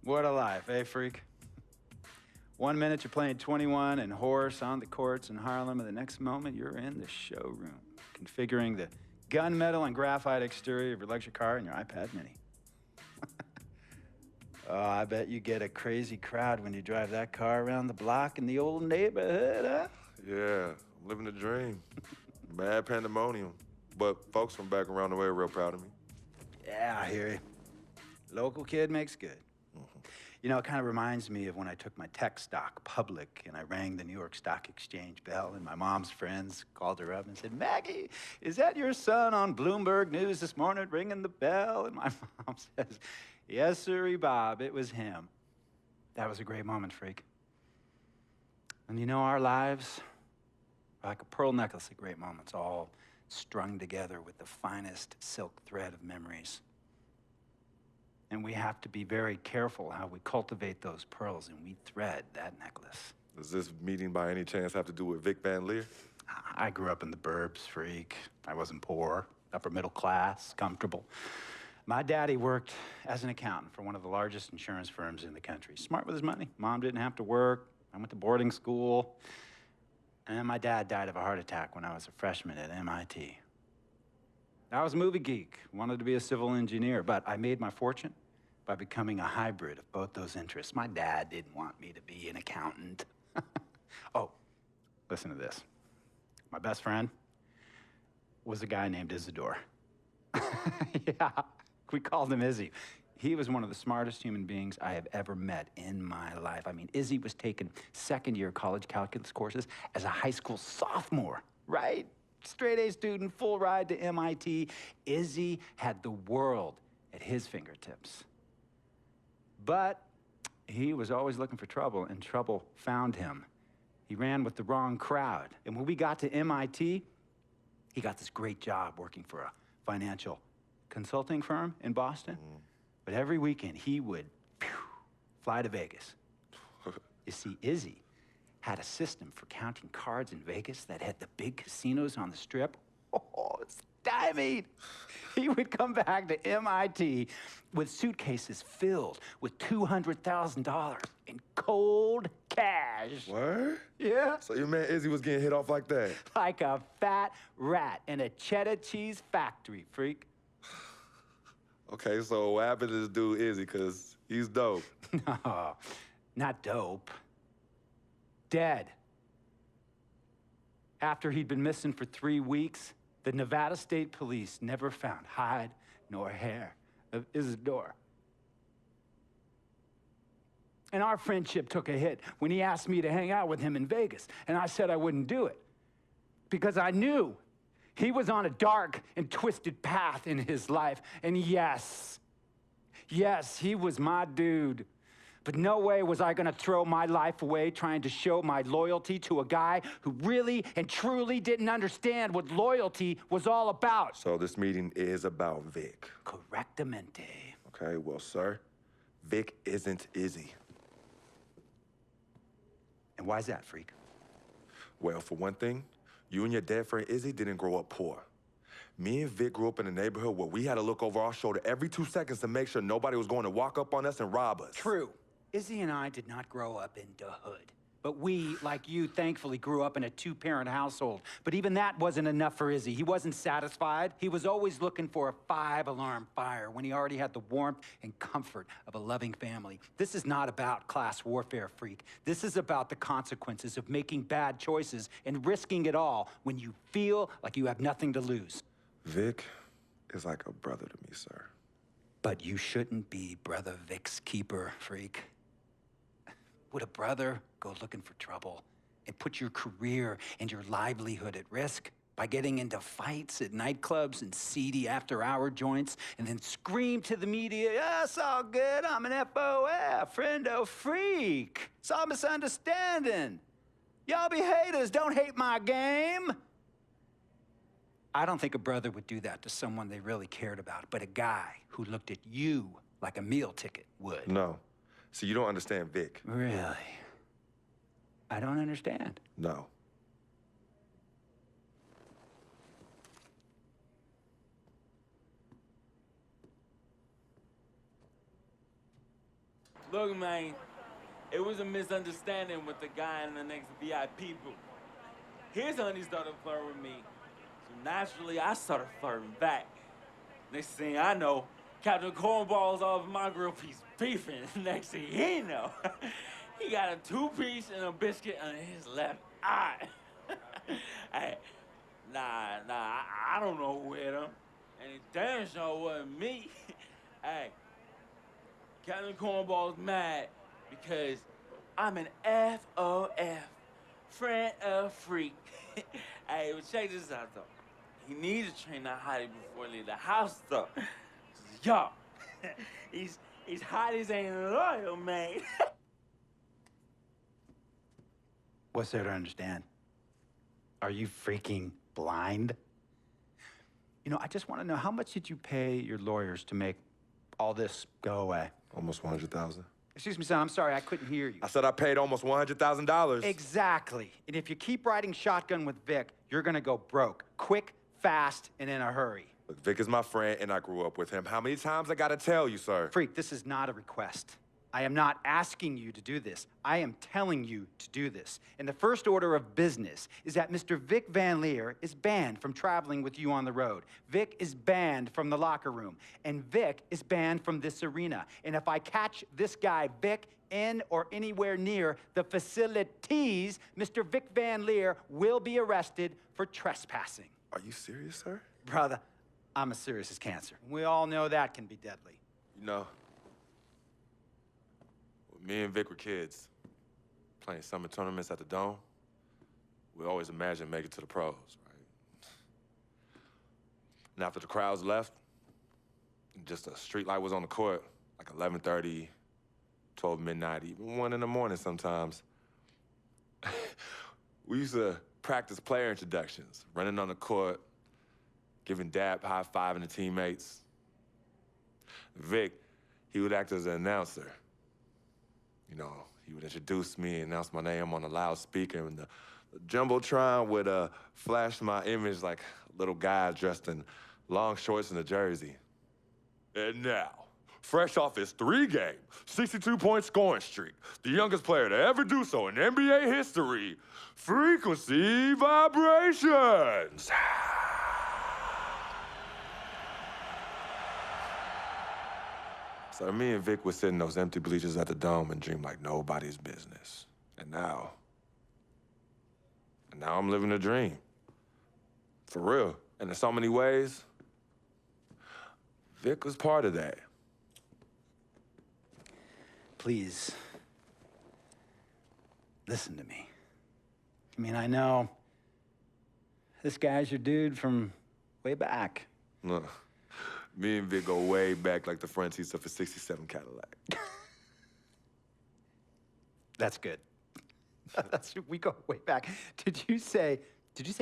What a life, eh, freak? 1 minute you're playing 21 and horse on the courts in Harlem, and the next moment you're in the showroom, configuring the gunmetal and graphite exterior of your luxury car and your iPad mini. Oh, I bet you get a crazy crowd when you drive that car around the block in the old neighborhood, huh? Yeah, I'm living the dream. Mad pandemonium. But folks from back around the way are real proud of me. Yeah, I hear you. Local kid makes good. You know, it kind of reminds me of when I took my tech stock public and I rang the New York Stock Exchange bell and my mom's friends called her up and said, "Maggie, is that your son on Bloomberg News this morning ringing the bell?" And my mom says, "Yes, sirree, Bob, it was him." That was a great moment, freak. And you know, our lives are like a pearl necklace of great moments, all strung together with the finest silk thread of memories. And we have to be very careful how we cultivate those pearls and we thread that necklace. Does this meeting by any chance have to do with Vic Van Leer? I grew up in the burbs, freak. I wasn't poor, upper middle class, comfortable. My daddy worked as an accountant for one of the largest insurance firms in the country. Smart with his money. Mom didn't have to work. I went to boarding school. And then my dad died of a heart attack when I was a freshman at MIT. I was a movie geek, wanted to be a civil engineer, but I made my fortune by becoming a hybrid of both those interests. My dad didn't want me to be an accountant. Oh, listen to this. My best friend was a guy named Isidore. Yeah, we called him Izzy. He was one of the smartest human beings I have ever met in my life. I mean, Izzy was taking second-year college calculus courses as a high school sophomore, right? Straight-A student, full ride to MIT. Izzy had the world at his fingertips. But he was always looking for trouble, and trouble found him. He ran with the wrong crowd. And when we got to MIT, he got this great job working for a financial consulting firm in Boston. But every weekend, he would fly to Vegas. You see, Izzy had a system for counting cards in Vegas that had the big casinos on the Strip. Oh, stymied. He would come back to MIT with suitcases filled with $200,000 in cold cash. What? Yeah. So your man Izzy was getting hit off like that? Like a fat rat in a cheddar cheese factory, freak. Okay, so what happened to this dude Izzy, because he's dope? No, not dope. Dead. After he'd been missing for 3 weeks, the Nevada State Police never found hide nor hair of Isidore. And our friendship took a hit when he asked me to hang out with him in Vegas, and I said I wouldn't do it because I knew he was on a dark and twisted path in his life. And yes, he was my dude. But no way was I gonna throw my life away trying to show my loyalty to a guy who really and truly didn't understand what loyalty was all about. So this meeting is about Vic. Correctamente. Okay, well, sir, Vic isn't Izzy. And why's that, freak? Well, for one thing, you and your dead friend Izzy didn't grow up poor. Me and Vic grew up in a neighborhood where we had to look over our shoulder every 2 seconds to make sure nobody was going to walk up on us and rob us. True. Izzy and I did not grow up in the hood. But we, like you, thankfully grew up in a 2-parent household. But even that wasn't enough for Izzy. He wasn't satisfied. He was always looking for a 5-alarm fire when he already had the warmth and comfort of a loving family. This is not about class warfare, freak. This is about the consequences of making bad choices and risking it all when you feel like you have nothing to lose. Vic is like a brother to me, sir. But you shouldn't be Brother Vic's keeper, freak. Would a brother go looking for trouble and put your career and your livelihood at risk by getting into fights at nightclubs and seedy after-hour joints and then scream to the media, "Yeah, it's all good, I'm an FOF, friendo freak. It's all misunderstanding. Y'all be haters, don't hate my game." I don't think a brother would do that to someone they really cared about, but a guy who looked at you like a meal ticket would. No. See, you don't understand Vic. Really? I don't understand. No. Look, man, it was a misunderstanding with the guy in the next VIP booth. His honey started flirting with me, so naturally I started flirting back. Next thing I know, Captain Cornball's off my grill piece beefing. Next thing he know, he got a two-piece and a biscuit under his left eye. Hey, I don't know who hit him. And it damn sure wasn't me. Hey, Captain Cornball's mad because I'm an FOF, friend of freak. Hey, but check this out, though. He needs to train that hottie before he leave the house, though. Yo, he's hotties ain't loyal, man. What's there to understand? Are you freaking blind? You know, I just want to know, how much did you pay your lawyers to make all this go away? Almost 100,000. Excuse me, son, I'm sorry, I couldn't hear you. I said I paid almost $100,000. Exactly. And if you keep riding shotgun with Vic, you're gonna go broke. Quick, fast, and in a hurry. Look, Vic is my friend, and I grew up with him. How many times I gotta tell you, sir? Freak, this is not a request. I am not asking you to do this. I am telling you to do this. And the first order of business is that Mr. Vic Van Leer is banned from traveling with you on the road. Vic is banned from the locker room. And Vic is banned from this arena. And if I catch this guy, Vic, in or anywhere near the facilities, Mr. Vic Van Leer will be arrested for trespassing. Are you serious, sir? Brother, I'm as serious as cancer. We all know that can be deadly. You know, when me and Vic were kids, playing summer tournaments at the Dome, we always imagined making it to the pros, right? And after the crowds left, just a street light was on the court, like 11:30, 12 midnight, even 1 in the morning sometimes. We used to practice player introductions, running on the court, giving dap, high-fiving the teammates. Vic, he would act as an announcer. You know, he would introduce me, announce my name on the loudspeaker, and the Jumbotron would flash my image like a little guy dressed in long shorts and a jersey. And now, fresh off his 3-game, 62-point scoring streak, the youngest player to ever do so in NBA history, Frequency Vibrations. So me and Vic would sit in those empty bleachers at the Dome and dream like nobody's business. And now I'm living a dream. For real. And in so many ways, Vic was part of that. Please, listen to me. I mean, I know this guy's your dude from way back. Look, me and Vic go way back like the front seats of a '67 Cadillac. That's good. We go way back. Did you say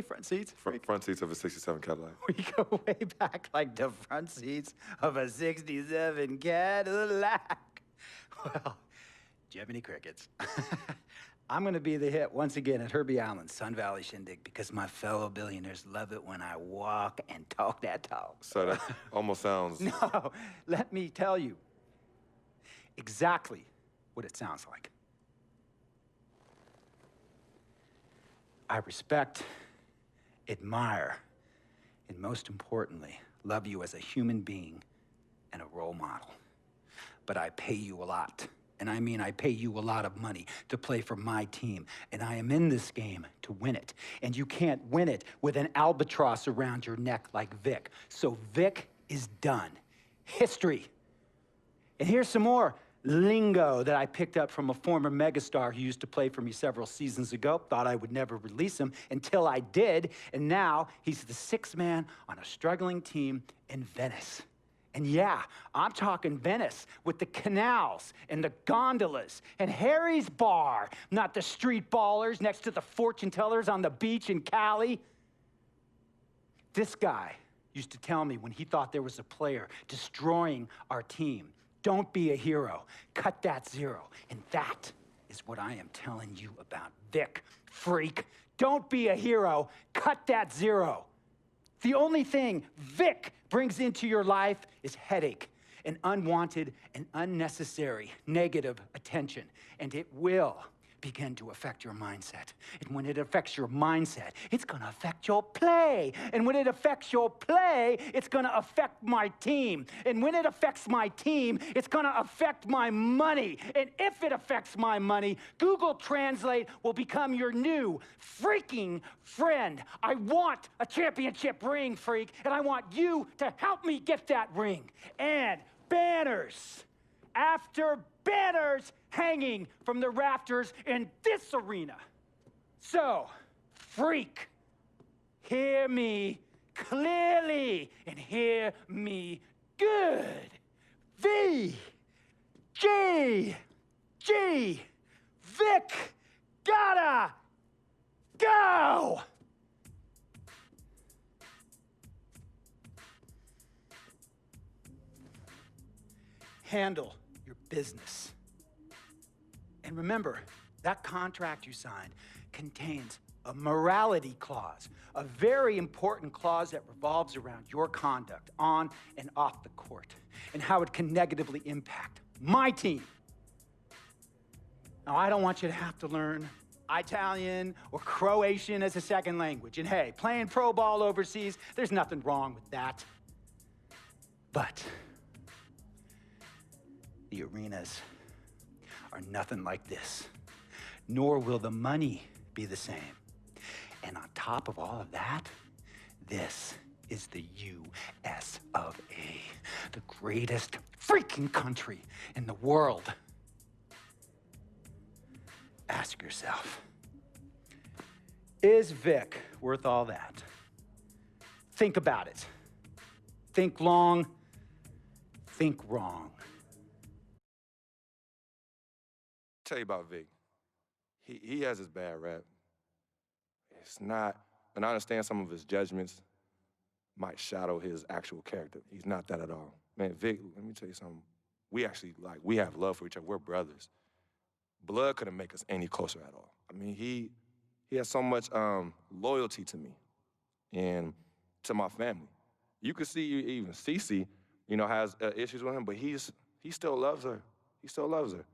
front seats? Front seats of a '67 Cadillac. We go way back like the front seats of a '67 Cadillac. Well, Jiminy Crickets. I'm gonna be the hit once again at Herbie Allen's Sun Valley Shindig because my fellow billionaires love it when I walk and talk that talk. So that almost sounds... No, let me tell you exactly what it sounds like. I respect, admire, and most importantly, love you as a human being and a role model. But I pay you a lot. And I mean, I pay you a lot of money to play for my team. And I am in this game to win it. And you can't win it with an albatross around your neck like Vic. So Vic is done. History. And here's some more lingo that I picked up from a former megastar who used to play for me several seasons ago. Thought I would never release him until I did. And now he's the 6th man on a struggling team in Venice. And yeah, I'm talking Venice with the canals and the gondolas and Harry's bar, not the street ballers next to the fortune tellers on the beach in Cali. This guy used to tell me when he thought there was a player destroying our team, don't be a hero, cut that zero. And that is what I am telling you about Vic, freak. Don't be a hero, cut that zero. The only thing Vic brings into your life is headache. and unwanted and unnecessary negative attention, and it will begin to affect your mindset. And when it affects your mindset, it's gonna affect your play. And when it affects your play, it's gonna affect my team. And when it affects my team, it's gonna affect my money. And if it affects my money, Google Translate will become your new freaking friend. I want a championship ring, freak, and I want you to help me get that ring. And banners after banners hanging from the rafters in this arena. So, freak, hear me clearly and hear me good. V, G, Vic, gotta go! Handle your business. And remember, that contract you signed contains a morality clause, a very important clause that revolves around your conduct on and off the court, and how it can negatively impact my team. Now, I don't want you to have to learn Italian or Croatian as a second language. And hey, playing pro ball overseas, there's nothing wrong with that. But the arenas are nothing like this, nor will the money be the same. And on top of all of that, this is the US of A, the greatest freaking country in the world. Ask yourself, is Vic worth all that? Think about it. Think long, think wrong. Tell you about Vic. He has his bad rap. It's not, and I understand some of his judgments might shadow his actual character. He's not that at all. Man, Vic, let me tell you something. We actually, we have love for each other. We're brothers. Blood couldn't make us any closer at all. I mean, he has so much loyalty to me and to my family. You could see even Cece, has issues with him, but he still loves her. He still loves her.